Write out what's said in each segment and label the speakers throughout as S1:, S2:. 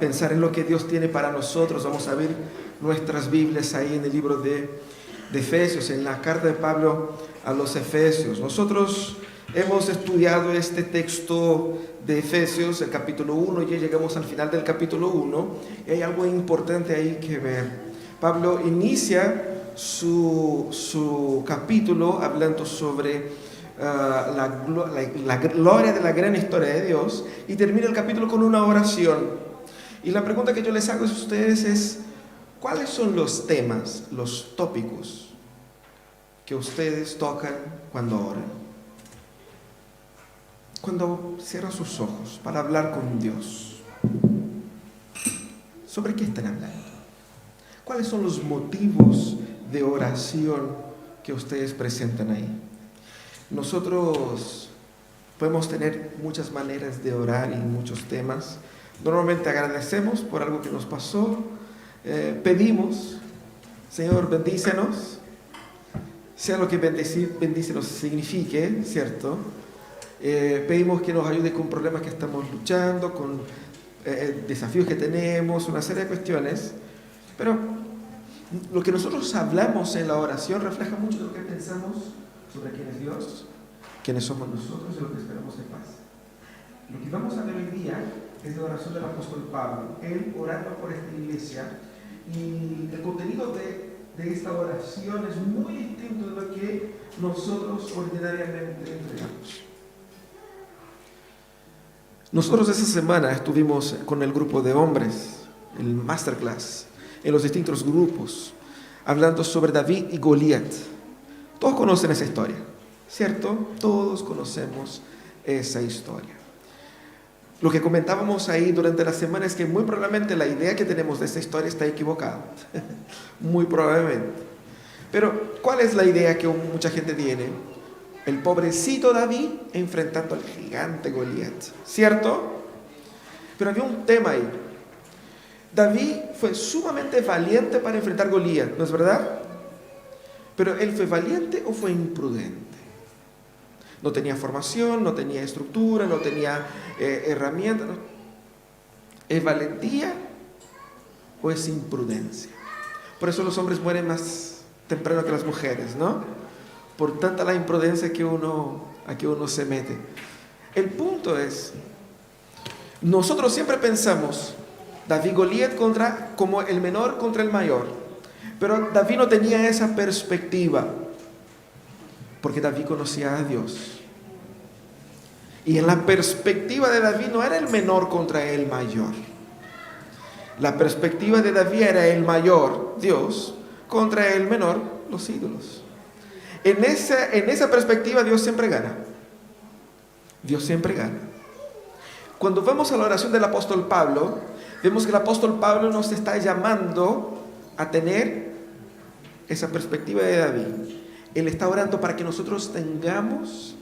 S1: pensar en lo que Dios tiene para nosotros, vamos a abrir nuestras Biblias ahí en el libro de Efesios, en la carta de Pablo a los Efesios. Nosotros hemos estudiado este texto de Efesios, el capítulo 1, ya llegamos al final del capítulo 1, y hay algo importante ahí que ver. Pablo inicia su capítulo hablando sobre la gloria de la gran historia de Dios, y termina el capítulo con una oración. Y la pregunta que yo les hago a ustedes es: ¿cuáles son los temas, los tópicos que ustedes tocan cuando oran? Cuando cierran sus ojos para hablar con Dios, ¿sobre qué están hablando? ¿Cuáles son los motivos de oración que ustedes presentan ahí? Nosotros podemos tener muchas maneras de orar y muchos temas. Normalmente agradecemos por algo que nos pasó, pedimos: Señor, bendícenos, sea lo que bendícenos signifique, ¿cierto? Pedimos que nos ayude con problemas que estamos luchando, con desafíos que tenemos, una serie de cuestiones. Pero lo que nosotros hablamos en la oración refleja mucho de lo que pensamos sobre quién es Dios, quiénes somos nosotros y lo que esperamos que pase. Lo que vamos a ver hoy día es la oración del apóstol Pablo, él orando por esta iglesia, y el contenido de esta oración es muy distinto de lo que nosotros ordinariamente entregamos. Nosotros esa semana estuvimos con el grupo de hombres, el masterclass, en los distintos grupos, hablando sobre David y Goliat. Todos conocen esa historia, ¿cierto? Todos conocemos esa historia. Lo que comentábamos ahí durante la semana es que muy probablemente la idea que tenemos de esta historia está equivocada. Muy probablemente. Pero, ¿cuál es la idea que mucha gente tiene? El pobrecito David enfrentando al gigante Goliat, ¿cierto? Pero había un tema ahí. David fue sumamente valiente para enfrentar a Goliat, ¿no es verdad? Pero ¿él fue valiente o fue imprudente? No tenía formación, no tenía estructura, no tenía herramientas. ¿Es valentía o es imprudencia? Por eso los hombres mueren más temprano que las mujeres, ¿no? Por tanta la imprudencia a que uno se mete. El punto es, nosotros siempre pensamos David y Goliat como el menor contra el mayor, pero David no tenía esa perspectiva, porque David conocía a Dios. Y en la perspectiva de David no era el menor contra el mayor. La perspectiva de David era el mayor, Dios, contra el menor, los ídolos. En esa perspectiva Dios siempre gana. Dios siempre gana. Cuando vemos a la oración del apóstol Pablo, vemos que el apóstol Pablo nos está llamando a tener esa perspectiva de David. Él está orando para que nosotros tengamos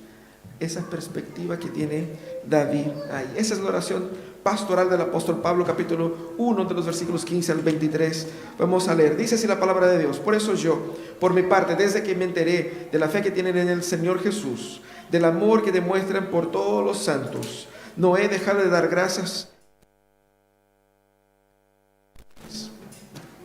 S1: esa perspectiva que tiene David ahí. Esa es la oración pastoral del apóstol Pablo, capítulo 1, de los versículos 15 al 23. Vamos a leer. Dice así la palabra de Dios: por eso yo, por mi parte, desde que me enteré de la fe que tienen en el Señor Jesús, del amor que demuestran por todos los santos, no he dejado de dar gracias.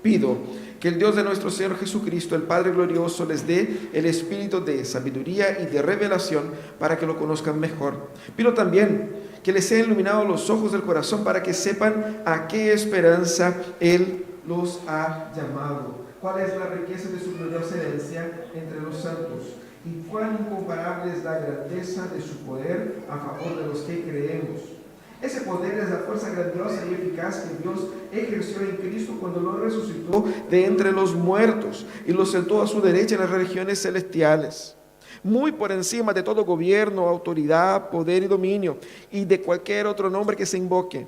S1: Pido que el Dios de nuestro Señor Jesucristo, el Padre glorioso, les dé el espíritu de sabiduría y de revelación para que lo conozcan mejor. Pido también que les sean iluminados los ojos del corazón para que sepan a qué esperanza Él los ha llamado, cuál es la riqueza de su gloriosa herencia entre los santos, y cuán incomparable es la grandeza de su poder a favor de los que creemos. Ese poder es la fuerza grandiosa y eficaz que Dios ejerció en Cristo cuando lo resucitó de entre los muertos y lo sentó a su derecha en las regiones celestiales, muy por encima de todo gobierno, autoridad, poder y dominio, y de cualquier otro nombre que se invoque,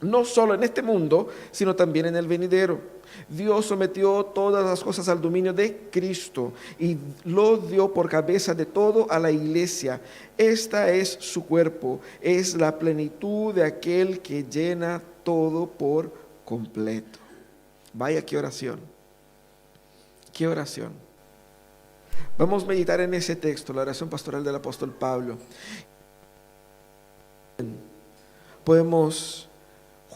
S1: no solo en este mundo, sino también en el venidero. Dios sometió todas las cosas al dominio de Cristo y lo dio por cabeza de todo a la iglesia. Esta es su cuerpo, es la plenitud de aquel que llena todo por completo. Vaya, qué oración, qué oración. Vamos a meditar en ese texto, la oración pastoral del apóstol Pablo. Podemos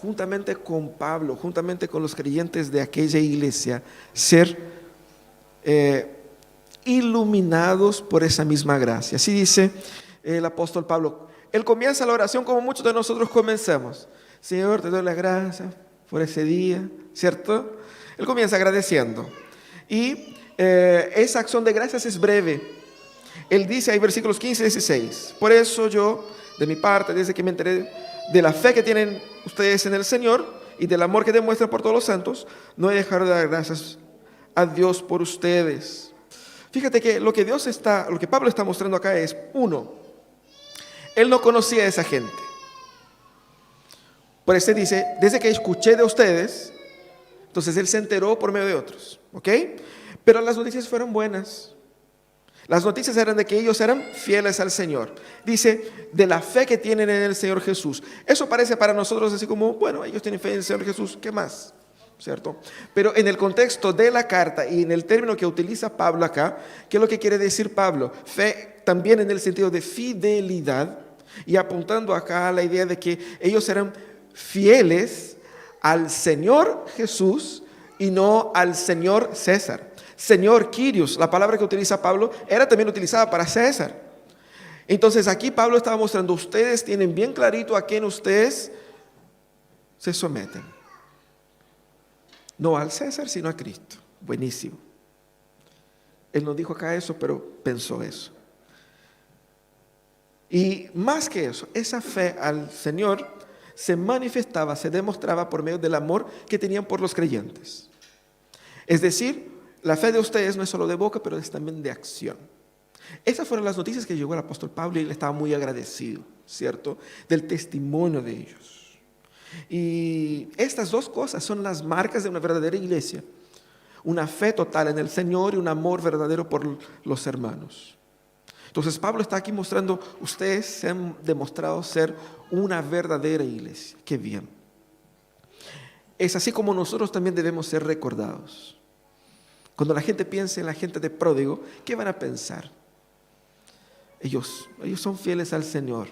S1: juntamente con Pablo, juntamente con los creyentes de aquella iglesia, ser iluminados por esa misma gracia. Así dice el apóstol Pablo. Él comienza la oración como muchos de nosotros comenzamos. Señor, te doy las gracias por ese día, ¿cierto? Él comienza agradeciendo. Y esa acción de gracias es breve. Él dice ahí versículos 15 y 16. Por eso yo, de mi parte, desde que me enteré de la fe que tienen ustedes en el Señor y del amor que demuestran por todos los santos, no he dejado de dar gracias a Dios por ustedes. Fíjate que lo que Pablo está mostrando acá es, uno, él no conocía a esa gente. Por eso dice, desde que escuché de ustedes, entonces él se enteró por medio de otros, ¿ok? Pero las noticias fueron buenas. Las noticias eran de que ellos eran fieles al Señor. Dice, de la fe que tienen en el Señor Jesús. Eso parece para nosotros así como, bueno, ellos tienen fe en el Señor Jesús, ¿qué más? ¿Cierto? Pero en el contexto de la carta y en el término que utiliza Pablo acá, ¿qué es lo que quiere decir Pablo? Fe también en el sentido de fidelidad y apuntando acá a la idea de que ellos eran fieles al Señor Jesús y no al Señor César. Señor Kyrios, la palabra que utiliza Pablo, era también utilizada para César. Entonces aquí Pablo estaba mostrando, ustedes tienen bien clarito a quién ustedes se someten. No al César, sino a Cristo. Buenísimo. Él no dijo acá eso, pero pensó eso. Y más que eso, esa fe al Señor se manifestaba, se demostraba por medio del amor que tenían por los creyentes. Es decir, la fe de ustedes no es solo de boca, pero es también de acción. Esas fueron las noticias que llegó el apóstol Pablo y él estaba muy agradecido, ¿cierto? Del testimonio de ellos. Y estas dos cosas son las marcas de una verdadera iglesia. Una fe total en el Señor y un amor verdadero por los hermanos. Entonces Pablo está aquí mostrando, ustedes se han demostrado ser una verdadera iglesia. ¡Qué bien! Es así como nosotros también debemos ser recordados. Cuando la gente piense en la gente de Pródigo, ¿qué van a pensar? Ellos son fieles al Señor,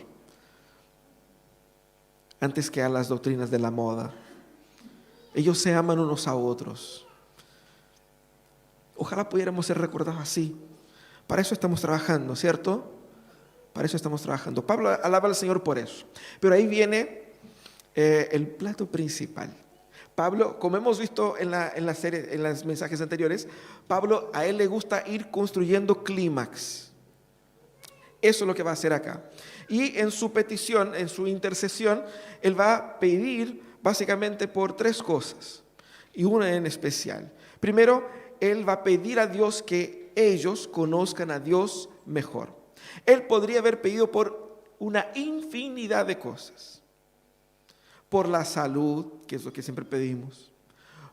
S1: antes que a las doctrinas de la moda. Ellos se aman unos a otros. Ojalá pudiéramos ser recordados así. Para eso estamos trabajando, ¿cierto? Para eso estamos trabajando. Pablo alaba al Señor por eso. Pero ahí viene el plato principal. Pablo, como hemos visto en la serie, en los mensajes anteriores, Pablo, a él le gusta ir construyendo clímax. Eso es lo que va a hacer acá. Y en su petición, en su intercesión, él va a pedir básicamente por tres cosas, y una en especial. Primero, él va a pedir a Dios que ellos conozcan a Dios mejor. Él podría haber pedido por una infinidad de cosas. Por la salud, que es lo que siempre pedimos.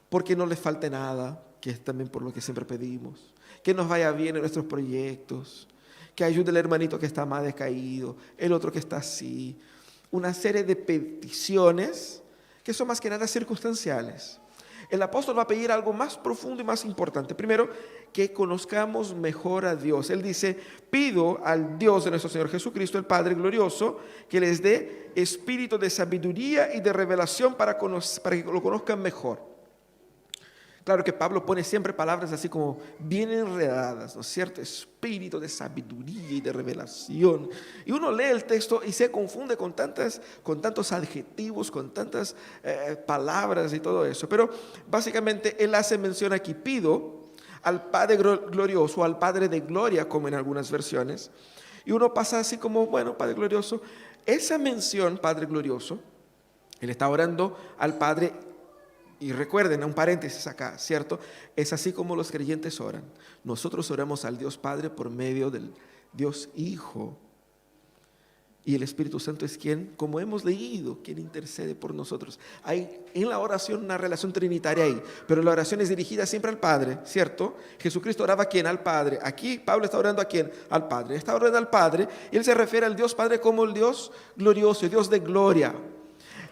S1: Porque no les falte nada, que es también por lo que siempre pedimos. Que nos vaya bien en nuestros proyectos. Que ayude el hermanito que está más decaído, el otro que está así. Una serie de peticiones que son más que nada circunstanciales. El apóstol va a pedir algo más profundo y más importante. Primero, que conozcamos mejor a Dios. Él dice, pido al Dios de nuestro Señor Jesucristo, el Padre glorioso, que les dé espíritu de sabiduría y de revelación para que lo conozcan mejor. Claro que Pablo pone siempre palabras así como bien enredadas, ¿no es cierto? Espíritu de sabiduría y de revelación. Y uno lee el texto y se confunde con tantos adjetivos, con tantas palabras y todo eso. Pero básicamente él hace mención aquí, pido al Padre glorioso, al Padre de gloria, como en algunas versiones. Y uno pasa así como, bueno, Padre glorioso. Esa mención, Padre glorioso, él está orando al Padre. Y recuerden, un paréntesis acá, ¿cierto? Es así como los creyentes oran. Nosotros oramos al Dios Padre por medio del Dios Hijo. Y el Espíritu Santo es quien, como hemos leído, quien intercede por nosotros. Hay en la oración una relación trinitaria ahí, pero la oración es dirigida siempre al Padre, ¿cierto? Jesucristo oraba ¿a quién? Al Padre. Aquí Pablo está orando ¿a quién? Al Padre. Está orando al Padre y él se refiere al Dios Padre como el Dios glorioso, el Dios de gloria.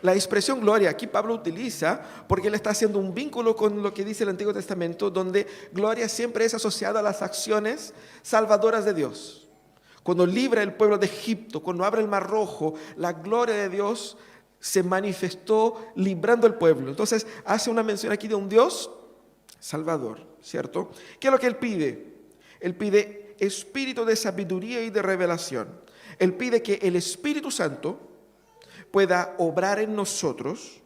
S1: La expresión gloria aquí Pablo utiliza porque él está haciendo un vínculo con lo que dice el Antiguo Testamento, donde gloria siempre es asociada a las acciones salvadoras de Dios. Cuando libra el pueblo de Egipto, cuando abre el Mar Rojo, la gloria de Dios se manifestó librando al pueblo. Entonces hace una mención aquí de un Dios salvador, ¿cierto? ¿Qué es lo que Él pide? Él pide espíritu de sabiduría y de revelación. Él pide que el Espíritu Santo pueda obrar en nosotros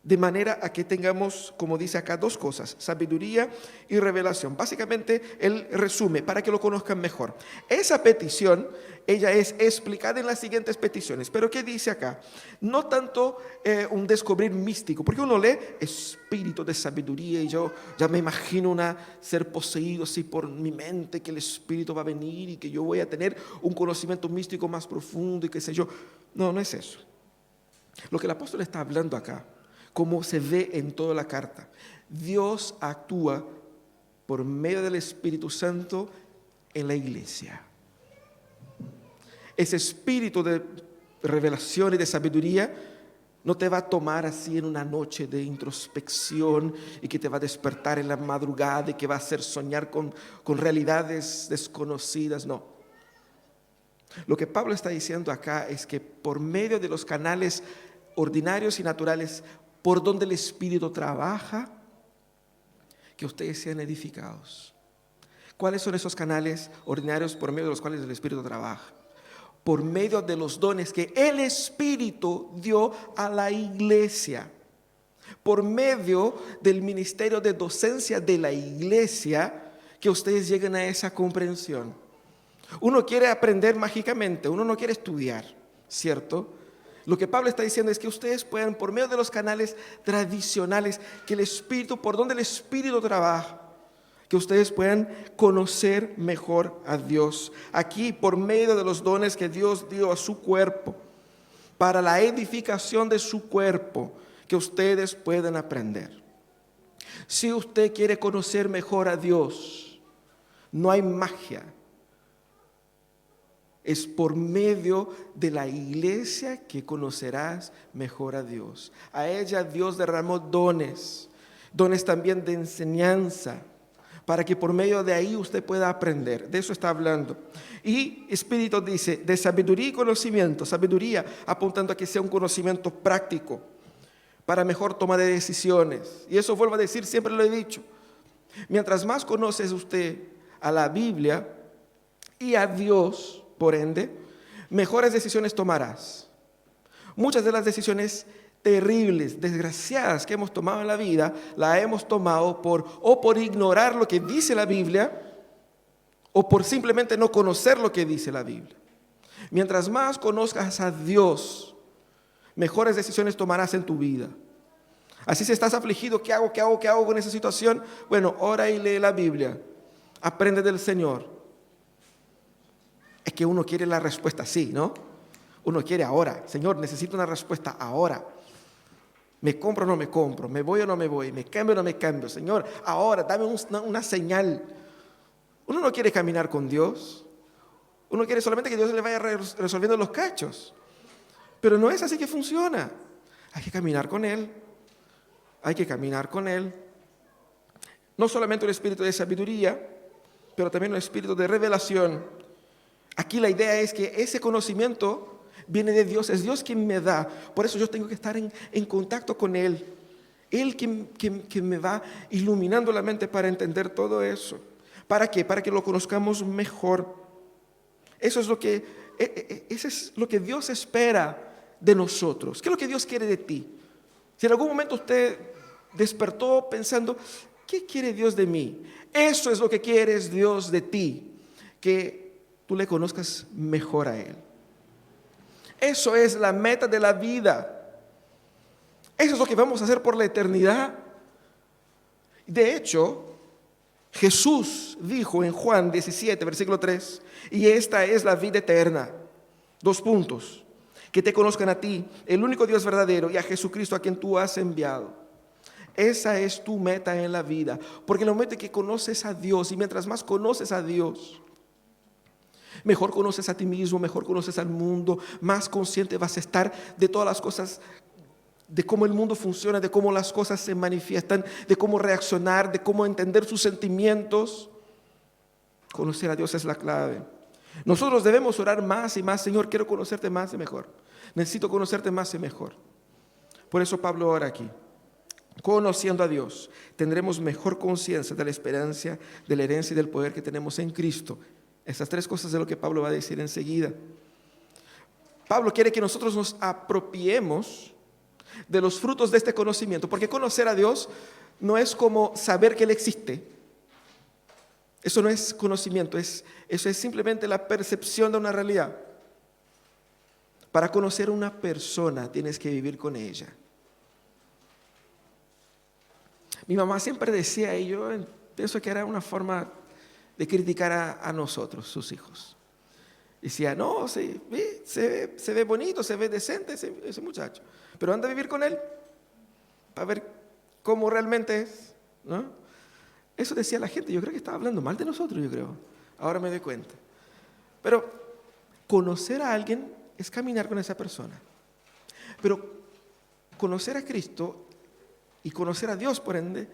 S1: de manera a que tengamos, como dice acá, dos cosas: sabiduría y revelación. Básicamente, Él resume para que lo conozcan mejor. Esa petición, ella es explicada en las siguientes peticiones. Pero ¿qué dice acá? No tanto un descubrir místico, porque uno lee espíritu de sabiduría y yo ya me imagino ser poseído así por mi mente, que el Espíritu va a venir y que yo voy a tener un conocimiento místico más profundo y qué sé yo. No, no es eso. Lo que el apóstol está hablando acá, como se ve en toda la carta, Dios actúa por medio del Espíritu Santo en la iglesia. Ese espíritu de revelación y de sabiduría no te va a tomar así en una noche de introspección y que te va a despertar en la madrugada y que va a hacer soñar con realidades desconocidas, no. Lo que Pablo está diciendo acá es que por medio de los canales ordinarios y naturales por donde el Espíritu trabaja, que ustedes sean edificados. ¿Cuáles son esos canales ordinarios por medio de los cuales el Espíritu trabaja? Por medio de los dones que el Espíritu dio a la iglesia. Por medio del ministerio de docencia de la iglesia, que ustedes lleguen a esa comprensión. Uno quiere aprender mágicamente, uno no quiere estudiar, ¿cierto? Lo que Pablo está diciendo es que ustedes puedan, por medio de los canales tradicionales, que el Espíritu, por donde el Espíritu trabaja, que ustedes puedan conocer mejor a Dios. Aquí, por medio de los dones que Dios dio a su cuerpo, para la edificación de su cuerpo, que ustedes puedan aprender. Si usted quiere conocer mejor a Dios, no hay magia. Es por medio de la iglesia que conocerás mejor a Dios. A ella Dios derramó dones también de enseñanza, para que por medio de ahí usted pueda aprender. De eso está hablando. Y Espíritu dice, de sabiduría y conocimiento. Sabiduría apuntando a que sea un conocimiento práctico, para mejor toma de decisiones. Y eso vuelvo a decir, siempre lo he dicho. Mientras más conoces usted a la Biblia y a Dios, por ende, mejores decisiones tomarás. Muchas de las decisiones terribles, desgraciadas que hemos tomado en la vida, la hemos tomado por ignorar lo que dice la Biblia o por simplemente no conocer lo que dice la Biblia. Mientras más conozcas a Dios, mejores decisiones tomarás en tu vida. Así si estás afligido, ¿qué hago con esa situación? Bueno, ora y lee la Biblia. Aprende del Señor. Es que uno quiere la respuesta así, ¿no? Uno quiere ahora. Señor, necesito una respuesta ahora. ¿Me compro o no me compro? ¿Me voy o no me voy? ¿Me cambio o no me cambio? Señor, ahora, dame una señal. Uno no quiere caminar con Dios. Uno quiere solamente que Dios le vaya resolviendo los cachos. Pero no es así que funciona. Hay que caminar con Él. Hay que caminar con Él. No solamente un espíritu de sabiduría, pero también un espíritu de revelación. Aquí la idea es que ese conocimiento viene de Dios, es Dios quien me da. Por eso yo tengo que estar en contacto con Él. Él quien me va iluminando la mente para entender todo eso. ¿Para qué? Para que lo conozcamos mejor. Eso es lo que Dios espera de nosotros. ¿Qué es lo que Dios quiere de ti? Si en algún momento usted despertó pensando, ¿qué quiere Dios de mí? Eso es lo que quiere Dios de ti, que tú le conozcas mejor a Él. Eso es la meta de la vida. Eso es lo que vamos a hacer por la eternidad. De hecho, Jesús dijo en Juan 17, versículo 3, y esta es la vida eterna. 2 puntos. Que te conozcan a ti, el único Dios verdadero, y a Jesucristo a quien tú has enviado. Esa es tu meta en la vida. Porque en el momento en que conoces a Dios, y mientras más conoces a Dios, mejor conoces a ti mismo, mejor conoces al mundo, más consciente vas a estar de todas las cosas, de cómo el mundo funciona, de cómo las cosas se manifiestan, de cómo reaccionar, de cómo entender sus sentimientos. Conocer a Dios es la clave. Nosotros debemos orar más y más: Señor, quiero conocerte más y mejor. Necesito conocerte más y mejor. Por eso Pablo ora aquí: conociendo a Dios, tendremos mejor conciencia de la esperanza, de la herencia y del poder que tenemos en Cristo. Estas tres cosas es lo que Pablo va a decir enseguida. Pablo quiere que nosotros nos apropiemos de los frutos de este conocimiento, porque conocer a Dios no es como saber que Él existe. Eso no es conocimiento, eso es simplemente la percepción de una realidad. Para conocer a una persona tienes que vivir con ella. Mi mamá siempre decía, y yo pienso que era una forma de criticar a nosotros, sus hijos. Decía: no, se ve bonito, se ve decente ese muchacho, pero anda a vivir con él para ver cómo realmente es, ¿no? Eso decía la gente. Yo creo que estaba hablando mal de nosotros, yo creo. Ahora me doy cuenta. Pero conocer a alguien es caminar con esa persona. Pero conocer a Cristo y conocer a Dios, por ende,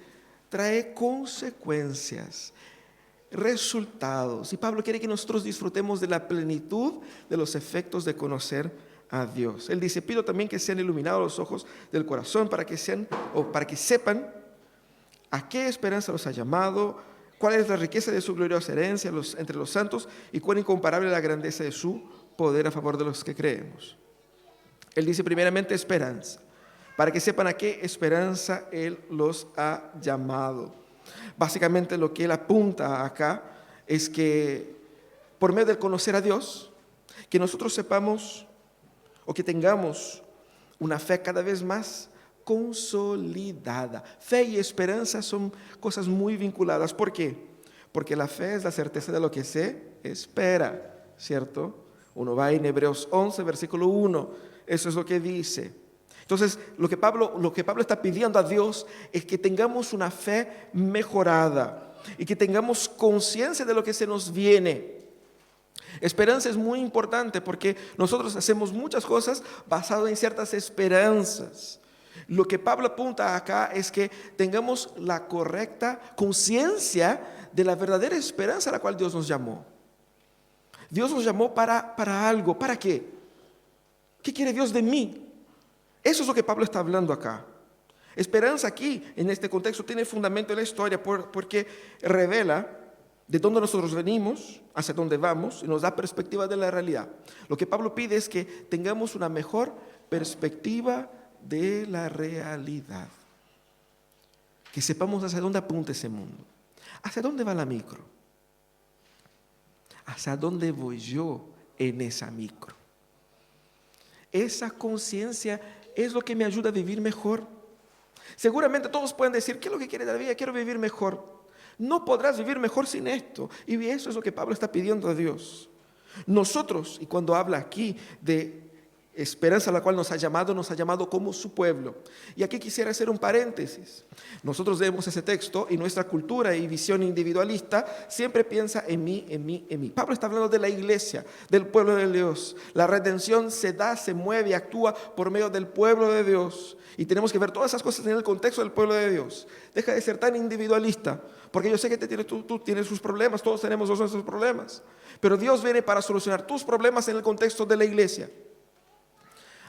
S1: trae consecuencias, resultados. Y Pablo quiere que nosotros disfrutemos de la plenitud de los efectos de conocer a Dios. Él dice: pido también que sean iluminados los ojos del corazón para que sepan a qué esperanza los ha llamado, cuál es la riqueza de su gloriosa herencia entre los santos y cuán incomparable la grandeza de su poder a favor de los que creemos. Él dice primeramente esperanza, para que sepan a qué esperanza Él los ha llamado. Básicamente lo que Él apunta acá es que por medio del conocer a Dios, que nosotros sepamos o que tengamos una fe cada vez más consolidada. Fe y esperanza son cosas muy vinculadas. ¿Por qué? Porque la fe es la certeza de lo que se espera, ¿cierto? Uno va en Hebreos 11, versículo 1, eso es lo que dice. Entonces, lo que Pablo está pidiendo a Dios es que tengamos una fe mejorada y que tengamos conciencia de lo que se nos viene. Esperanza es muy importante porque nosotros hacemos muchas cosas basadas en ciertas esperanzas. Lo que Pablo apunta acá es que tengamos la correcta conciencia de la verdadera esperanza a la cual Dios nos llamó. Dios nos llamó para algo. ¿Para qué? ¿Qué quiere Dios de mí? Eso es lo que Pablo está hablando acá. Esperanza aquí, en este contexto, tiene fundamento en la historia porque revela de dónde nosotros venimos, hacia dónde vamos, y nos da perspectiva de la realidad. Lo que Pablo pide es que tengamos una mejor perspectiva de la realidad. Que sepamos hacia dónde apunta ese mundo. ¿Hacia dónde va la micro? ¿Hacia dónde voy yo en esa micro? Esa conciencia es lo que me ayuda a vivir mejor. Seguramente todos pueden decir: ¿qué es lo que quiere de la vida? Quiero vivir mejor. No podrás vivir mejor sin esto. Y eso es lo que Pablo está pidiendo a Dios. Nosotros, y cuando habla aquí de esperanza a la cual nos ha llamado como su pueblo. Y aquí quisiera hacer un paréntesis. Nosotros leemos ese texto y nuestra cultura y visión individualista siempre piensa en mí, en mí, en mí. Pablo está hablando de la iglesia, del pueblo de Dios. La redención se da, se mueve y actúa por medio del pueblo de Dios. Y tenemos que ver todas esas cosas en el contexto del pueblo de Dios. Deja de ser tan individualista, porque yo sé que tú tienes sus problemas, todos tenemos nuestros problemas. Pero Dios viene para solucionar tus problemas en el contexto de la iglesia.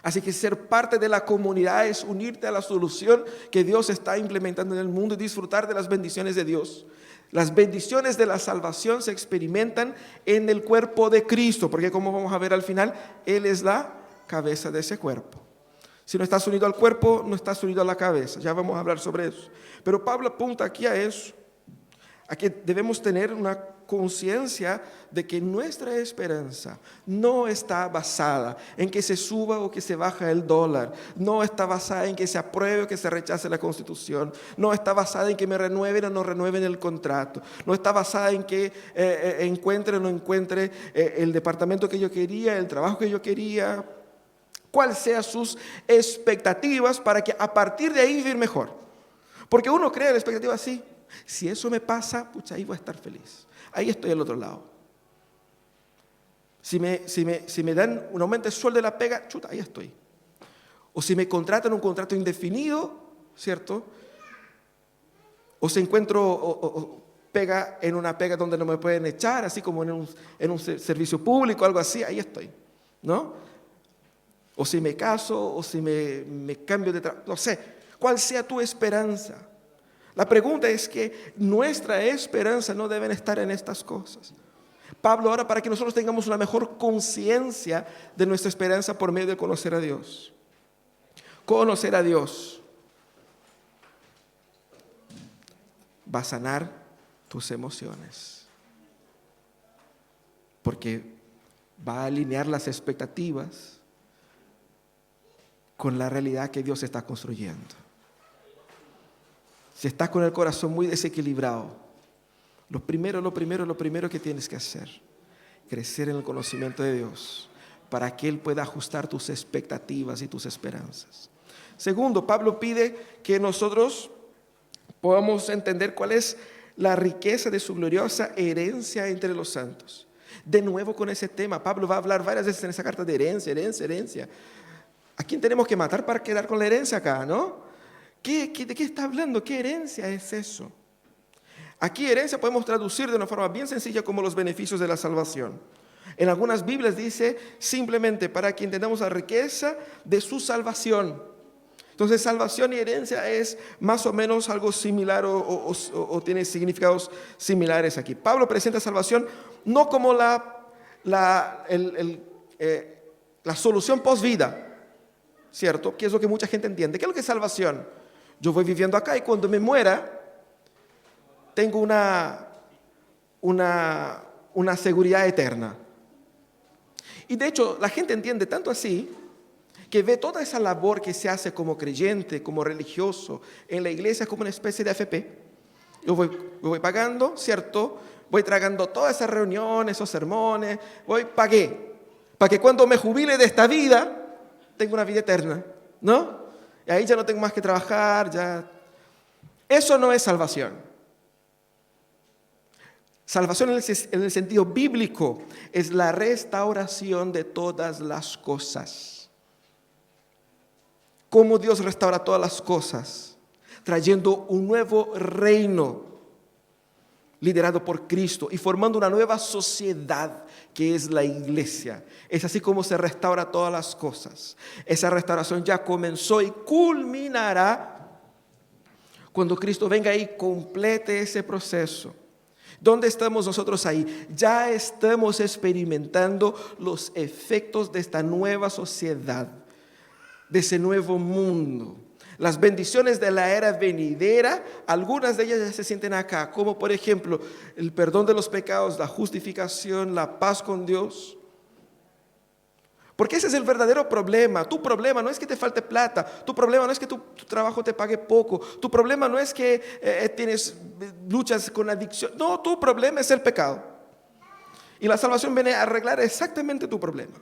S1: Así que ser parte de la comunidad es unirte a la solución que Dios está implementando en el mundo y disfrutar de las bendiciones de Dios. Las bendiciones de la salvación se experimentan en el cuerpo de Cristo, porque como vamos a ver al final, Él es la cabeza de ese cuerpo. Si no estás unido al cuerpo, no estás unido a la cabeza. Ya vamos a hablar sobre eso. Pero Pablo apunta aquí a eso, a que debemos tener una conciencia de que nuestra esperanza no está basada en que se suba o que se baja el dólar, no está basada en que se apruebe o que se rechace la Constitución, no está basada en que me renueven o no renueven el contrato, no está basada en que encuentre o no encuentre el departamento que yo quería, el trabajo que yo quería, cuáles sean sus expectativas para que a partir de ahí vivir mejor. Porque uno crea la expectativa así: si eso me pasa, pucha, ahí voy a estar feliz. Ahí estoy al otro lado. Si me dan un aumento de sueldo de la pega, chuta, ahí estoy. O si me contratan un contrato indefinido, ¿cierto? O si encuentro pega en una pega donde no me pueden echar, así como en un servicio público, algo así, ahí estoy, ¿no? O si me caso, o si me cambio de trabajo, no sé, cuál sea tu esperanza. La pregunta es que nuestra esperanza no debe estar en estas cosas. Pablo ora para que nosotros tengamos una mejor conciencia de nuestra esperanza por medio de conocer a Dios. Conocer a Dios va a sanar tus emociones, porque va a alinear las expectativas con la realidad que Dios está construyendo. Si estás con el corazón muy desequilibrado, lo primero que tienes que hacer, crecer en el conocimiento de Dios, para que Él pueda ajustar tus expectativas y tus esperanzas. Segundo, Pablo pide que nosotros podamos entender cuál es la riqueza de su gloriosa herencia entre los santos. De nuevo con ese tema, Pablo va a hablar varias veces en esa carta de herencia. ¿A quién tenemos que matar para quedar con la herencia acá, no? ¿De qué está hablando? ¿Qué herencia es eso? Aquí herencia podemos traducir de una forma bien sencilla como los beneficios de la salvación. En algunas Biblias dice simplemente para que entendamos la riqueza de su salvación. Entonces salvación y herencia es más o menos algo similar o tiene significados similares aquí. Pablo presenta salvación no como la solución post-vida, ¿cierto? Que es lo que mucha gente entiende. ¿Qué es lo que es salvación? Yo voy viviendo acá y cuando me muera tengo una seguridad eterna. Y de hecho la gente entiende tanto así que ve toda esa labor que se hace como creyente, como religioso en la iglesia como una especie de AFP. Yo voy pagando, ¿cierto? Voy tragando todas esas reuniones, esos sermones, pagué, para que cuando me jubile de esta vida, tenga una vida eterna, ¿no? Y ahí ya no tengo más que trabajar, ya. Eso no es salvación. Salvación en el sentido bíblico es la restauración de todas las cosas. Cómo Dios restaura todas las cosas, trayendo un nuevo reino liderado por Cristo y formando una nueva sociedad que es la iglesia. Es así como se restaura todas las cosas. Esa restauración ya comenzó y culminará cuando Cristo venga y complete ese proceso. ¿Dónde estamos nosotros ahí? Ya estamos experimentando los efectos de esta nueva sociedad, de ese nuevo mundo. Las bendiciones de la era venidera, algunas de ellas ya se sienten acá, como por ejemplo el perdón de los pecados, la justificación, la paz con Dios. Porque ese es el verdadero problema. Tu problema no es que te falte plata, tu problema no es que tu trabajo te pague poco, tu problema no es que tienes luchas con adicción. No, tu problema es el pecado. Y la salvación viene a arreglar exactamente tu problema.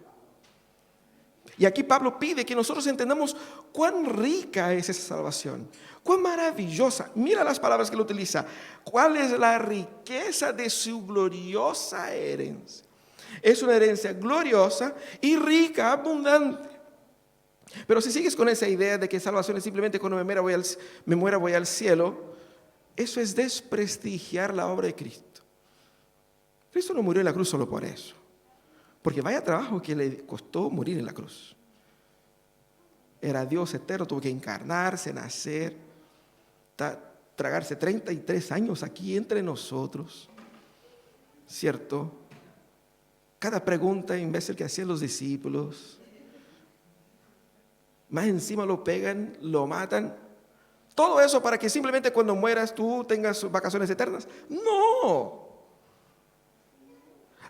S1: Y aquí Pablo pide que nosotros entendamos cuán rica es esa salvación, cuán maravillosa. Mira las palabras que él utiliza. ¿Cuál es la riqueza de su gloriosa herencia? Es una herencia gloriosa y rica, abundante. Pero si sigues con esa idea de que salvación es simplemente cuando me muera voy al cielo, eso es desprestigiar la obra de Cristo. Cristo no murió en la cruz solo por eso. Porque vaya trabajo que le costó morir en la cruz. Era Dios eterno, tuvo que encarnarse, nacer, tragarse 33 años aquí entre nosotros, ¿cierto? Cada pregunta imbécil que hacían los discípulos, más encima lo pegan, lo matan. Todo eso para que simplemente cuando mueras tú tengas vacaciones eternas. ¡No!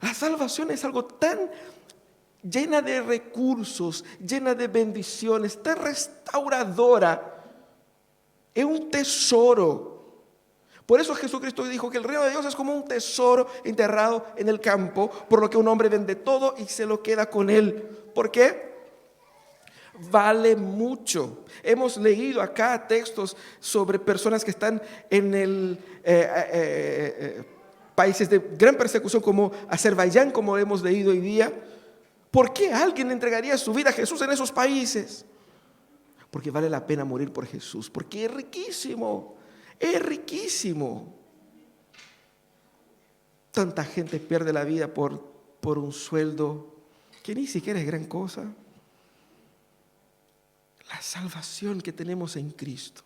S1: La salvación es algo tan llena de recursos, llena de bendiciones, tan restauradora. Es un tesoro. Por eso Jesucristo dijo que el reino de Dios es como un tesoro enterrado en el campo, por lo que un hombre vende todo y se lo queda con él. ¿Por qué? Vale mucho. Hemos leído acá textos sobre personas que están en países de gran persecución como Azerbaiyán, como hemos leído hoy día. ¿Por qué alguien entregaría su vida a Jesús en esos países? Porque vale la pena morir por Jesús, porque es riquísimo, es riquísimo. Tanta gente pierde la vida por un sueldo que ni siquiera es gran cosa. La salvación que tenemos en Cristo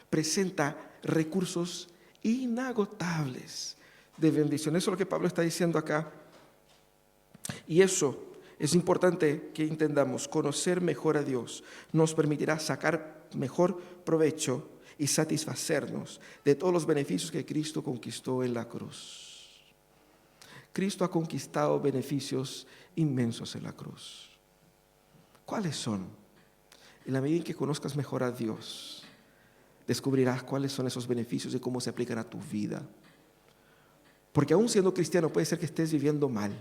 S1: presenta recursos inagotables de bendición. Eso es lo que Pablo está diciendo acá. Y eso es importante que entendamos. Conocer mejor a Dios nos permitirá sacar mejor provecho y satisfacernos de todos los beneficios que Cristo conquistó en la cruz. Cristo ha conquistado beneficios inmensos en la cruz. ¿Cuáles son? En la medida en que conozcas mejor a Dios, descubrirás cuáles son esos beneficios y cómo se aplican a tu vida. Porque aún siendo cristiano puede ser que estés viviendo mal,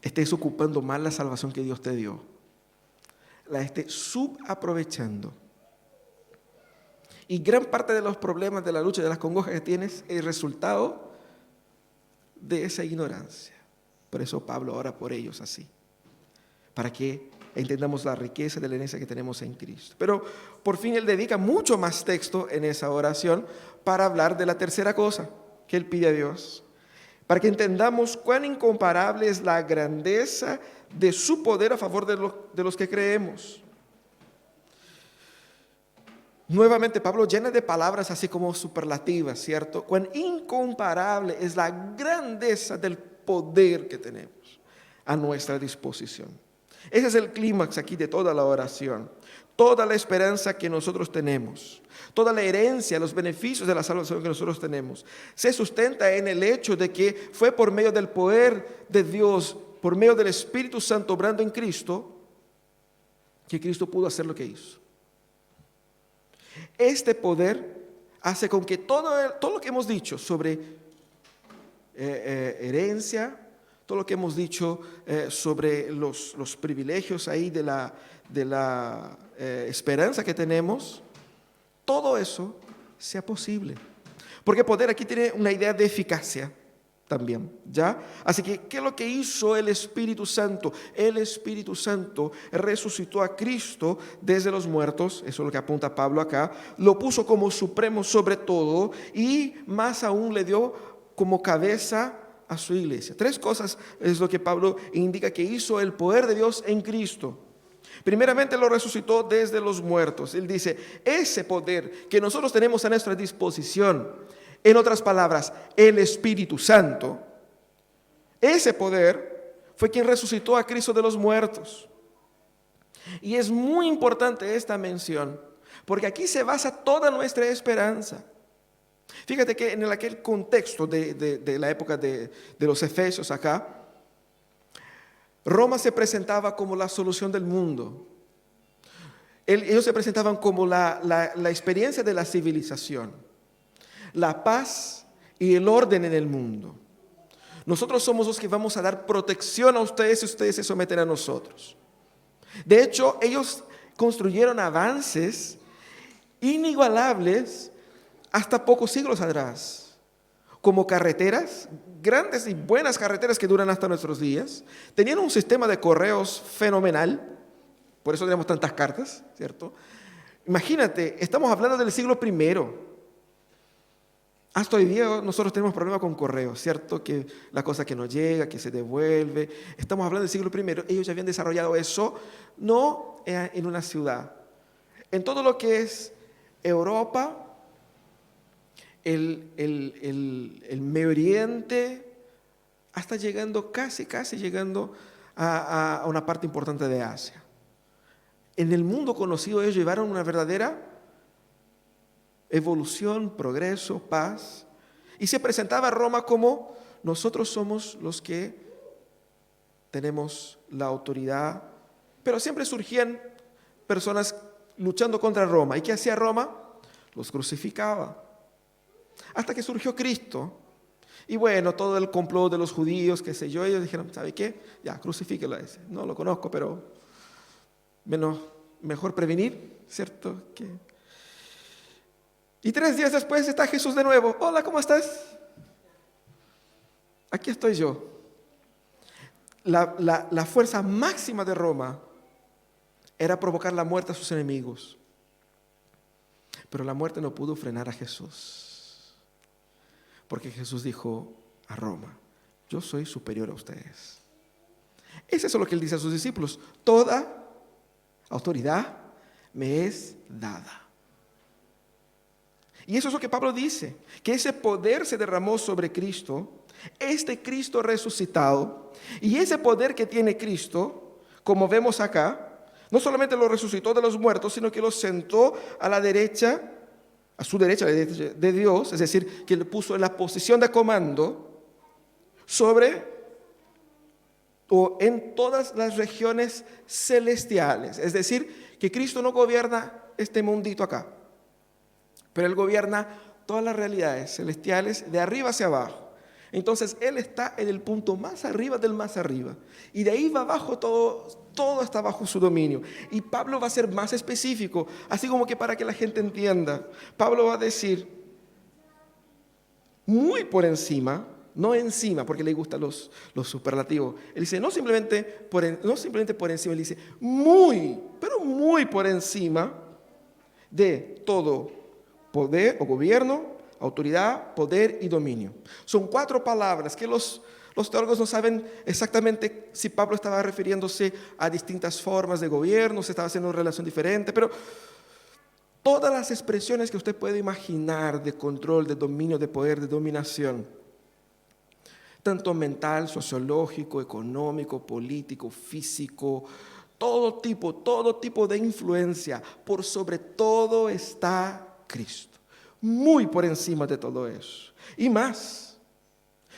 S1: estés ocupando mal la salvación que Dios te dio, la estés subaprovechando. Y gran parte de los problemas, de la lucha, de las congojas que tienes es el resultado de esa ignorancia. Por eso Pablo ora por ellos así, para que entendamos la riqueza de la herencia que tenemos en Cristo. Pero por fin él dedica mucho más texto en esa oración para hablar de la tercera cosa que él pide a Dios, para que entendamos cuán incomparable es la grandeza de su poder a favor de los que creemos. Nuevamente Pablo llena de palabras así como superlativas, ¿cierto? Cuán incomparable es la grandeza del poder que tenemos a nuestra disposición. Ese es el clímax aquí de toda la oración. Toda la esperanza que nosotros tenemos, toda la herencia, los beneficios de la salvación que nosotros tenemos, se sustenta en el hecho de que fue por medio del poder de Dios, por medio del Espíritu Santo obrando en Cristo, que Cristo pudo hacer lo que hizo. Este poder hace con que todo lo que hemos dicho sobre herencia, todo lo que hemos dicho sobre los privilegios ahí de la esperanza que tenemos, todo eso sea posible. Porque poder aquí tiene una idea de eficacia también, ¿ya? Así que, ¿qué es lo que hizo el Espíritu Santo? El Espíritu Santo resucitó a Cristo desde los muertos, eso es lo que apunta Pablo acá, lo puso como supremo sobre todo y más aún le dio como cabeza a su iglesia. Tres cosas es lo que Pablo indica que hizo el poder de Dios en Cristo. Primeramente lo resucitó desde los muertos. Él dice, ese poder que nosotros tenemos a nuestra disposición, en otras palabras, el Espíritu Santo, ese poder fue quien resucitó a Cristo de los muertos. Y es muy importante esta mención, porque aquí se basa toda nuestra esperanza. Fíjate que en aquel contexto de la época de los Efesios acá, Roma se presentaba como la solución del mundo. Ellos se presentaban como la experiencia de la civilización, la paz y el orden en el mundo. Nosotros somos los que vamos a dar protección a ustedes y ustedes se someten a nosotros. De hecho, ellos construyeron avances inigualables hasta pocos siglos atrás, como carreteras, grandes y buenas carreteras que duran hasta nuestros días. Tenían un sistema de correos fenomenal, por eso tenemos tantas cartas, ¿cierto? Imagínate, estamos hablando del siglo I. Hasta hoy día nosotros tenemos problemas con correos, ¿cierto? Que la cosa que no llega, que se devuelve. Estamos hablando del siglo I. Ellos ya habían desarrollado eso, no en una ciudad. En todo lo que es Europa, el Medio Oriente, hasta llegando casi llegando a una parte importante de Asia. En el mundo conocido ellos llevaron una verdadera evolución, progreso, paz. Y se presentaba a Roma como nosotros somos los que tenemos la autoridad. Pero siempre surgían personas luchando contra Roma. ¿Y qué hacía Roma? Los crucificaba. Hasta que surgió Cristo. Y bueno, todo el complot de los judíos, qué sé yo, ellos dijeron, ¿sabe qué? Ya, crucifíquelo a ese. No lo conozco, pero mejor prevenir, ¿cierto? Y 3 días después está Jesús de nuevo. Hola, ¿cómo estás? Aquí estoy yo. La fuerza máxima de Roma era provocar la muerte a sus enemigos. Pero la muerte no pudo frenar a Jesús. Porque Jesús dijo a Roma: yo soy superior a ustedes. Es eso lo que él dice a sus discípulos: toda autoridad me es dada. Y eso es lo que Pablo dice, que ese poder se derramó sobre Cristo, este Cristo resucitado, y ese poder que tiene Cristo, como vemos acá, no solamente lo resucitó de los muertos, sino que lo sentó a la derecha, a su derecha, a la derecha de Dios, es decir, que le puso en la posición de comando sobre o en todas las regiones celestiales. Es decir, que Cristo no gobierna este mundito acá, pero Él gobierna todas las realidades celestiales de arriba hacia abajo. Entonces Él está en el punto más arriba del más arriba, y de ahí va abajo todo está bajo su dominio. Y Pablo va a ser más específico, así como que para que la gente entienda. Pablo va a decir muy por encima, no encima, porque le gustan los superlativos. Él dice no simplemente por encima, él dice muy, pero muy por encima de todo poder o gobierno, autoridad, poder y dominio. Son 4 palabras que los teólogos no saben exactamente si Pablo estaba refiriéndose a distintas formas de gobierno, si estaba haciendo una relación diferente, pero todas las expresiones que usted puede imaginar de control, de dominio, de poder, de dominación, tanto mental, sociológico, económico, político, físico, todo tipo de influencia, por sobre todo está Cristo, muy por encima de todo eso. Y más,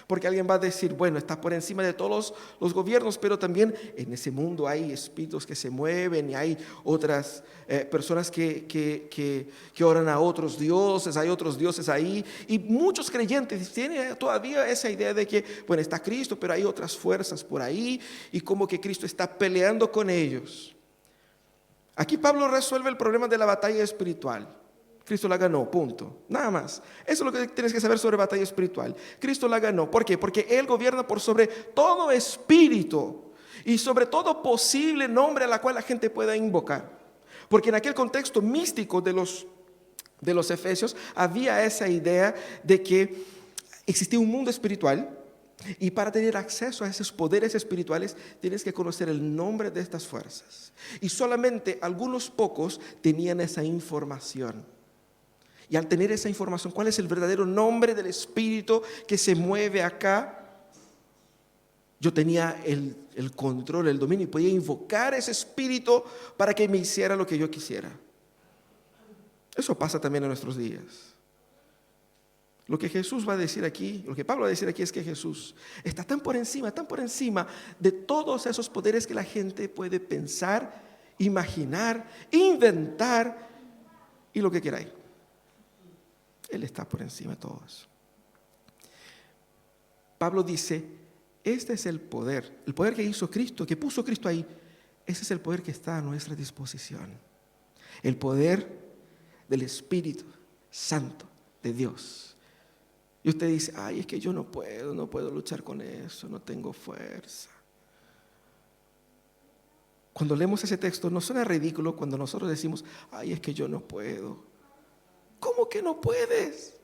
S1: porque alguien va a decir, bueno, está por encima de todos los gobiernos, pero también en ese mundo hay espíritus que se mueven y hay otras personas que oran a otros dioses, hay otros dioses ahí. Y muchos creyentes tienen todavía esa idea de que, bueno, está Cristo, pero hay otras fuerzas por ahí y como que Cristo está peleando con ellos. Aquí Pablo resuelve el problema de la batalla espiritual. Cristo la ganó, punto, nada más. Eso es lo que tienes que saber sobre batalla espiritual. Cristo la ganó, ¿por qué? Porque Él gobierna por sobre todo espíritu y sobre todo posible nombre a la cual la gente pueda invocar. Porque en aquel contexto místico de los efesios había esa idea de que existía un mundo espiritual, y para tener acceso a esos poderes espirituales tienes que conocer el nombre de estas fuerzas. Y solamente algunos pocos tenían esa información. Y al tener esa información, ¿cuál es el verdadero nombre del espíritu que se mueve acá? Yo tenía el control, el dominio, y podía invocar ese espíritu para que me hiciera lo que yo quisiera. Eso pasa también en nuestros días. Lo que Jesús va a decir aquí, lo que Pablo va a decir aquí es que Jesús está tan por encima de todos esos poderes que la gente puede pensar, imaginar, inventar y lo que quiera. Él está por encima de todo eso. Pablo dice, este es el poder que hizo Cristo, que puso Cristo ahí. Ese es el poder que está a nuestra disposición. El poder del Espíritu Santo de Dios. Y usted dice, ay, es que yo no puedo luchar con eso, no tengo fuerza. Cuando leemos ese texto, ¿nos suena ridículo cuando nosotros decimos, ay, es que yo no puedo? ¿Cómo que no puedes?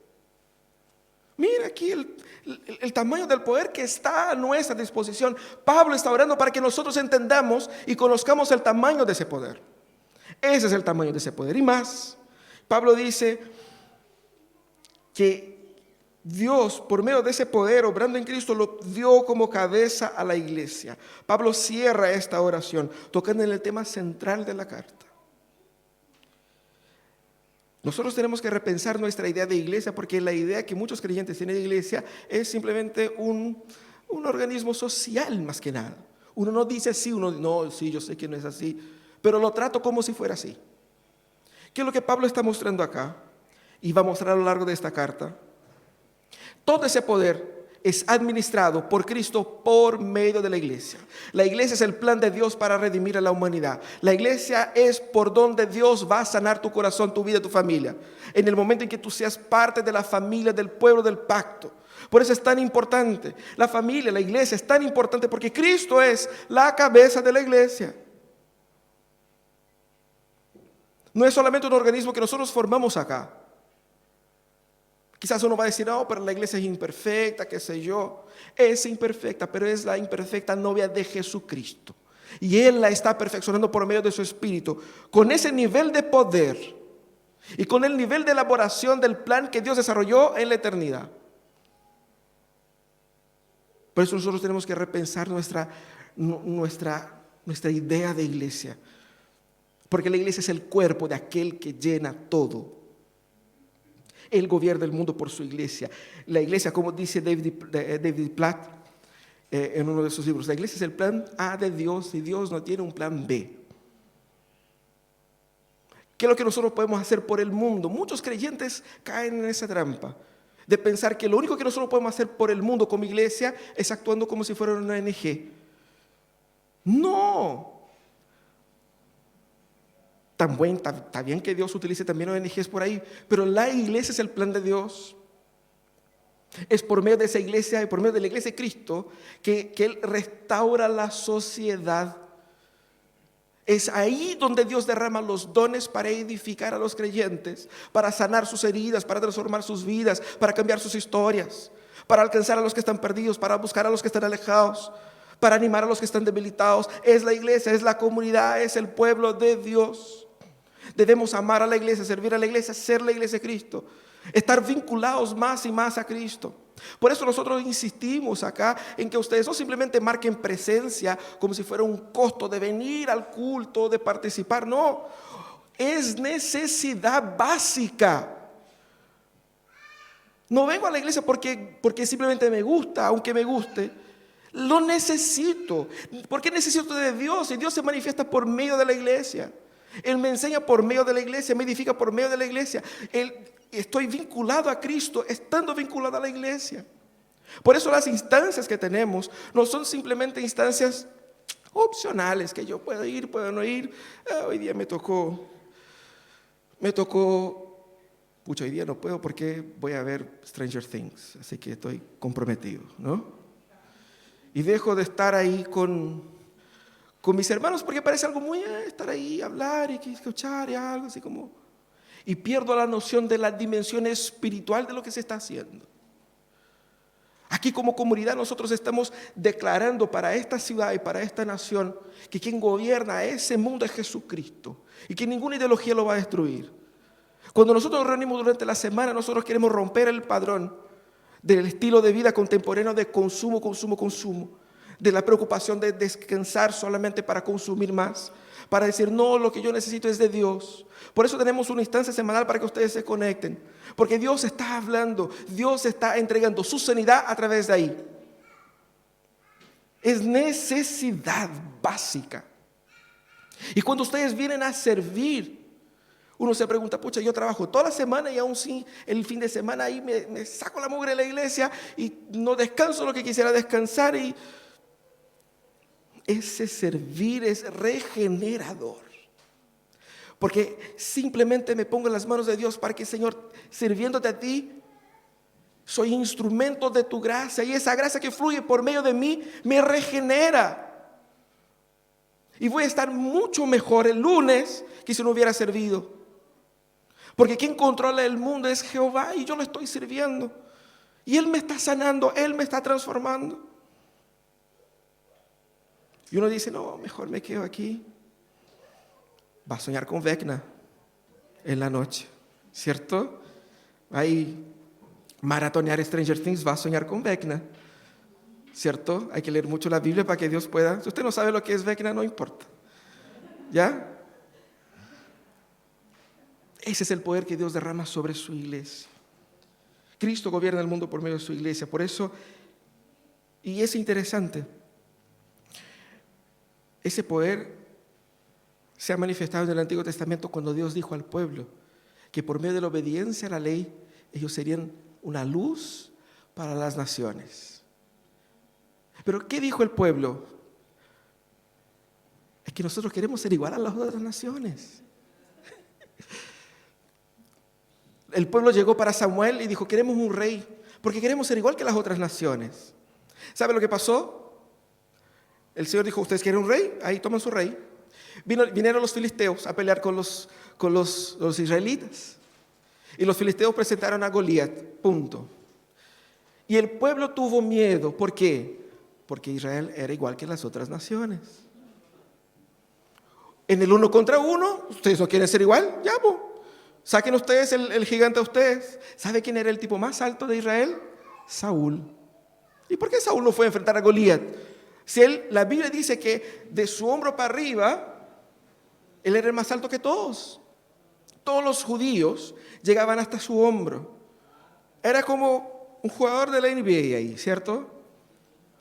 S1: Mira aquí el tamaño del poder que está a nuestra disposición. Pablo está orando para que nosotros entendamos y conozcamos el tamaño de ese poder. Ese es el tamaño de ese poder. Y más, Pablo dice que Dios, por medio de ese poder, obrando en Cristo, lo dio como cabeza a la iglesia. Pablo cierra esta oración tocando en el tema central de la carta. Nosotros tenemos que repensar nuestra idea de iglesia, porque la idea que muchos creyentes tienen de iglesia es simplemente un organismo social más que nada. Uno no dice así, uno no, sí, yo sé que no es así, pero lo trato como si fuera así. ¿Qué es lo que Pablo está mostrando acá? Y va a mostrar a lo largo de esta carta. Todo ese poder es administrado por Cristo por medio de la iglesia. La iglesia es el plan de Dios para redimir a la humanidad. La iglesia es por donde Dios va a sanar tu corazón, tu vida, tu familia. En el momento en que tú seas parte de la familia, del pueblo, del pacto. Por eso es tan importante. La familia, la iglesia es tan importante porque Cristo es la cabeza de la iglesia. No es solamente un organismo que nosotros formamos acá. Quizás uno va a decir, no, pero la iglesia es imperfecta, qué sé yo. Es imperfecta, pero es la imperfecta novia de Jesucristo. Y Él la está perfeccionando por medio de su Espíritu, con ese nivel de poder y con el nivel de elaboración del plan que Dios desarrolló en la eternidad. Por eso nosotros tenemos que repensar nuestra idea de iglesia. Porque la iglesia es el cuerpo de aquel que llena todo. Él gobierna el mundo por su iglesia. La iglesia, como dice David Platt en uno de sus libros, la iglesia es el plan A de Dios y Dios no tiene un plan B. ¿Qué es lo que nosotros podemos hacer por el mundo? Muchos creyentes caen en esa trampa de pensar que lo único que nosotros podemos hacer por el mundo como iglesia es actuando como si fuera una ONG. No. Está bien que Dios utilice también ONGs por ahí, pero la iglesia es el plan de Dios. Es por medio de esa iglesia y por medio de la iglesia de Cristo que Él restaura la sociedad. Es ahí donde Dios derrama los dones para edificar a los creyentes, para sanar sus heridas, para transformar sus vidas, para cambiar sus historias, para alcanzar a los que están perdidos, para buscar a los que están alejados, para animar a los que están debilitados. Es la iglesia, es la comunidad, es el pueblo de Dios. Debemos amar a la iglesia, servir a la iglesia, ser la iglesia de Cristo, estar vinculados más y más a Cristo. Por eso nosotros insistimos acá en que ustedes no simplemente marquen presencia como si fuera un costo de venir al culto, de participar. No, es necesidad básica. No vengo a la iglesia porque simplemente me gusta, aunque me guste. Lo necesito. ¿Por qué necesito de Dios? Y Dios se manifiesta por medio de la iglesia. Él me enseña por medio de la iglesia, me edifica por medio de la iglesia. Estoy vinculado a Cristo, estando vinculado a la iglesia. Por eso las instancias que tenemos no son simplemente instancias opcionales, que yo puedo ir, puedo no ir. Hoy día me tocó, pucha, hoy día no puedo porque voy a ver Stranger Things, así que estoy comprometido, ¿no? Y dejo de estar ahí con mis hermanos porque parece algo muy estar ahí, hablar y escuchar y algo así como, y pierdo la noción de la dimensión espiritual de lo que se está haciendo. Aquí como comunidad nosotros estamos declarando para esta ciudad y para esta nación que quien gobierna ese mundo es Jesucristo y que ninguna ideología lo va a destruir. Cuando nosotros nos reunimos durante la semana, nosotros queremos romper el padrón del estilo de vida contemporáneo de consumo, de la preocupación de descansar solamente para consumir más, para decir, no, lo que yo necesito es de Dios. Por eso tenemos una instancia semanal para que ustedes se conecten, porque Dios está hablando, Dios está entregando su sanidad a través de ahí. Es necesidad básica. Y cuando ustedes vienen a servir, uno se pregunta, pucha, yo trabajo toda la semana y aún sí, el fin de semana ahí me saco la mugre de la iglesia y no descanso lo que quisiera descansar. Y ese servir es regenerador. Porque simplemente me pongo en las manos de Dios para que, Señor, sirviéndote a ti, soy instrumento de tu gracia. Y esa gracia que fluye por medio de mí me regenera. Y voy a estar mucho mejor el lunes que si no hubiera servido. Porque quien controla el mundo es Jehová y yo lo estoy sirviendo. Y Él me está sanando, Él me está transformando. Y uno dice, no, mejor me quedo aquí. Va a soñar con Vecna en la noche, ¿cierto? Ahí maratonear Stranger Things, va a soñar con Vecna, ¿cierto? Hay que leer mucho la Biblia para que Dios pueda. Si usted no sabe lo que es Vecna, no importa, ¿ya? Ese es el poder que Dios derrama sobre su iglesia. Cristo gobierna el mundo por medio de su iglesia. Por eso, y es interesante, ese poder se ha manifestado en el Antiguo Testamento cuando Dios dijo al pueblo que por medio de la obediencia a la ley ellos serían una luz para las naciones. Pero ¿qué dijo el pueblo? Es que nosotros queremos ser igual a las otras naciones. El pueblo llegó para Samuel y dijo, queremos un rey, porque queremos ser igual que las otras naciones. ¿Sabe lo que pasó? El Señor dijo, ¿ustedes quieren un rey? Ahí toman su rey. Vinieron los filisteos a pelear con los israelitas. Y los filisteos presentaron a Goliat, punto. Y el pueblo tuvo miedo. ¿Por qué? Porque Israel era igual que las otras naciones. En el 1 contra 1, ¿ustedes no quieren ser igual? Ya, pues. Saquen ustedes el gigante a ustedes. ¿Sabe quién era el tipo más alto de Israel? Saúl. ¿Y por qué Saúl no fue a enfrentar a Goliat? Si la Biblia dice que de su hombro para arriba, él era el más alto que todos. Todos los judíos llegaban hasta su hombro. Era como un jugador de la NBA ahí, ¿cierto?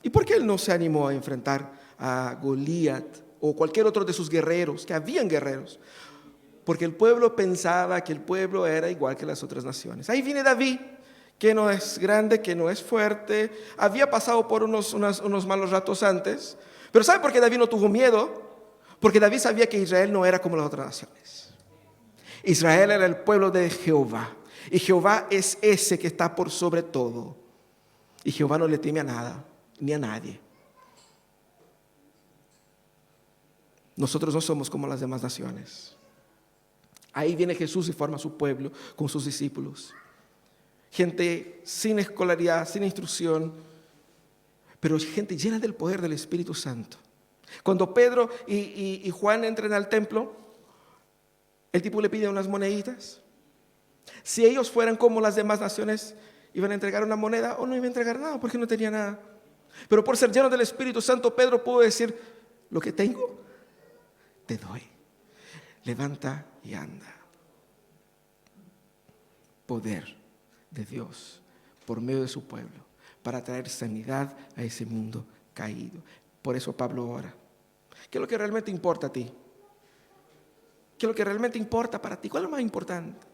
S1: ¿Y por qué él no se animó a enfrentar a Goliat o cualquier otro de sus guerreros? Que habían guerreros. Porque el pueblo pensaba que el pueblo era igual que las otras naciones. Ahí viene David, que no es grande, que no es fuerte. Había pasado por unos malos ratos antes. Pero ¿sabe por qué David no tuvo miedo? Porque David sabía que Israel no era como las otras naciones. Israel era el pueblo de Jehová. Y Jehová es ese que está por sobre todo. Y Jehová no le teme a nada, ni a nadie. Nosotros no somos como las demás naciones. Ahí viene Jesús y forma su pueblo con sus discípulos. Gente sin escolaridad, sin instrucción, pero gente llena del poder del Espíritu Santo. Cuando Pedro y Juan entran al templo, el tipo le pide unas moneditas. Si ellos fueran como las demás naciones, iban a entregar una moneda o no iban a entregar nada porque no tenía nada. Pero por ser lleno del Espíritu Santo, Pedro pudo decir: lo que tengo, te doy. Levanta y anda. Poder de Dios por medio de su pueblo para traer sanidad a ese mundo caído. Por eso Pablo ora. ¿Qué es lo que realmente importa a ti? ¿Qué es lo que realmente importa para ti? ¿Cuál es lo más importante?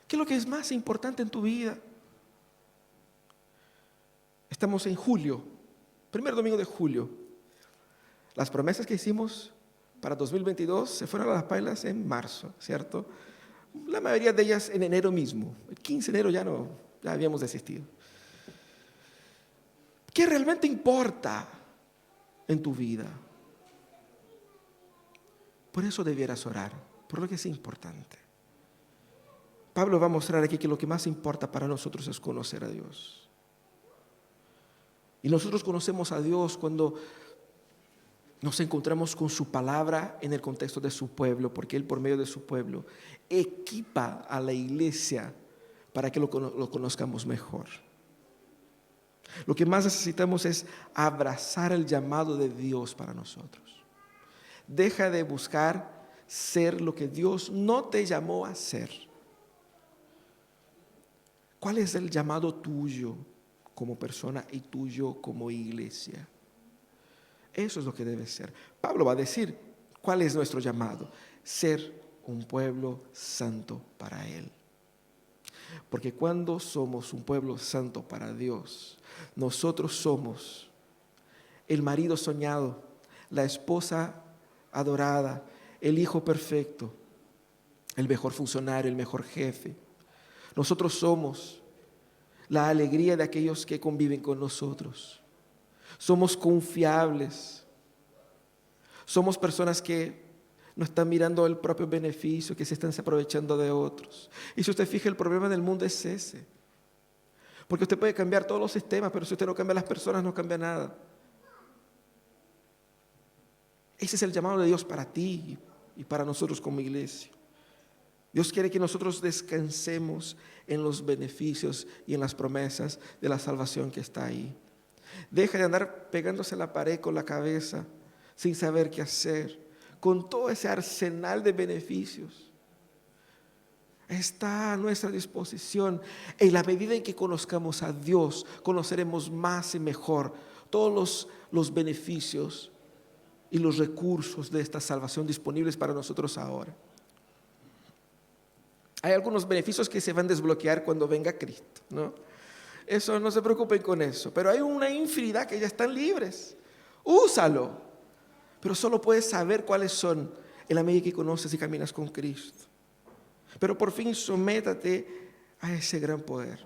S1: ¿Qué es lo que es más importante en tu vida? Estamos en julio, primer domingo de julio. Las promesas que hicimos para 2022 se fueron a las pailas en marzo, ¿cierto? La mayoría de ellas en enero mismo. El 15 de enero ya habíamos desistido. ¿Qué realmente importa en tu vida? Por eso debieras orar, por lo que es importante. Pablo va a mostrar aquí que lo que más importa para nosotros es conocer a Dios. Y nosotros conocemos a Dios cuando nos encontramos con su palabra en el contexto de su pueblo, porque Él por medio de su pueblo equipa a la iglesia para que lo conozcamos mejor. Lo que más necesitamos es abrazar el llamado de Dios para nosotros. Deja de buscar ser lo que Dios no te llamó a ser. ¿Cuál es el llamado tuyo como persona y tuyo como iglesia? Eso es lo que debe ser. Pablo va a decir cuál es nuestro llamado: ser un pueblo santo para Él. Porque cuando somos un pueblo santo para Dios, nosotros somos el marido soñado, la esposa adorada, el hijo perfecto, el mejor funcionario, el mejor jefe. Nosotros somos la alegría de aquellos que conviven con nosotros. Somos confiables. Somos personas que no están mirando el propio beneficio, que se están aprovechando de otros. Y si usted fija, el problema del mundo es ese. Porque usted puede cambiar todos los sistemas, pero si usted no cambia las personas, no cambia nada. Ese es el llamado de Dios para ti y para nosotros como iglesia. Dios quiere que nosotros descansemos en los beneficios y en las promesas de la salvación que está ahí. Deja de andar pegándose a la pared con la cabeza sin saber qué hacer, con todo ese arsenal de beneficios. Está a nuestra disposición. En la medida en que conozcamos a Dios, conoceremos más y mejor todos los beneficios y los recursos de esta salvación disponibles para nosotros ahora. Hay algunos beneficios que se van a desbloquear cuando venga Cristo, ¿no? Eso, no se preocupen con eso. Pero hay una infinidad que ya están libres. Úsalo. Pero solo puedes saber cuáles son en la medida que conoces y caminas con Cristo. Pero por fin sométate a ese gran poder.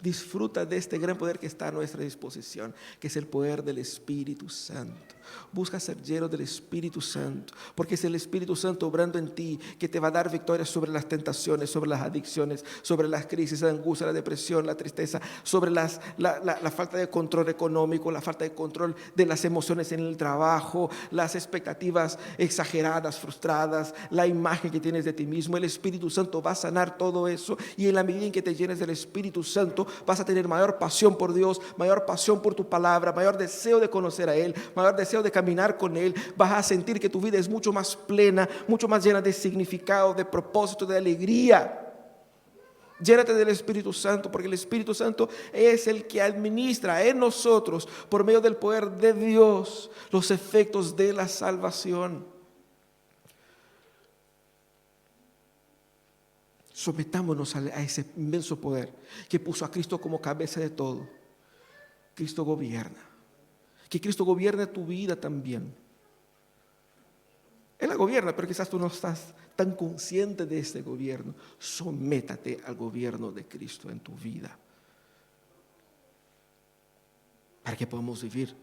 S1: Disfruta de este gran poder que está a nuestra disposición, que es el poder del Espíritu Santo. Busca ser lleno del Espíritu Santo, porque es el Espíritu Santo obrando en ti que te va a dar victoria sobre las tentaciones, sobre las adicciones, sobre las crisis, la angustia, la depresión, la tristeza, sobre la falta de control económico, la falta de control de las emociones en el trabajo, las expectativas exageradas, frustradas, la imagen que tienes de ti mismo. El Espíritu Santo va a sanar todo eso, y en la medida en que te llenes del Espíritu Santo vas a tener mayor pasión por Dios, mayor pasión por tu palabra, mayor deseo de conocer a Él, mayor deseo de caminar con Él. Vas a sentir que tu vida es mucho más plena, mucho más llena de significado, de propósito, de alegría. Llénate del Espíritu Santo, porque el Espíritu Santo es el que administra en nosotros, por medio del poder de Dios, los efectos de la salvación. Sometámonos a ese inmenso poder que puso a Cristo como cabeza de todo. Cristo gobierna. Que Cristo gobierne tu vida también. Él la gobierna, pero quizás tú no estás tan consciente de este gobierno. Sométate al gobierno de Cristo en tu vida, para que podamos vivir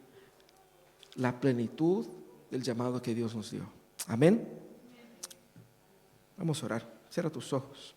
S1: la plenitud del llamado que Dios nos dio. Amén. Vamos a orar. Cierra tus ojos.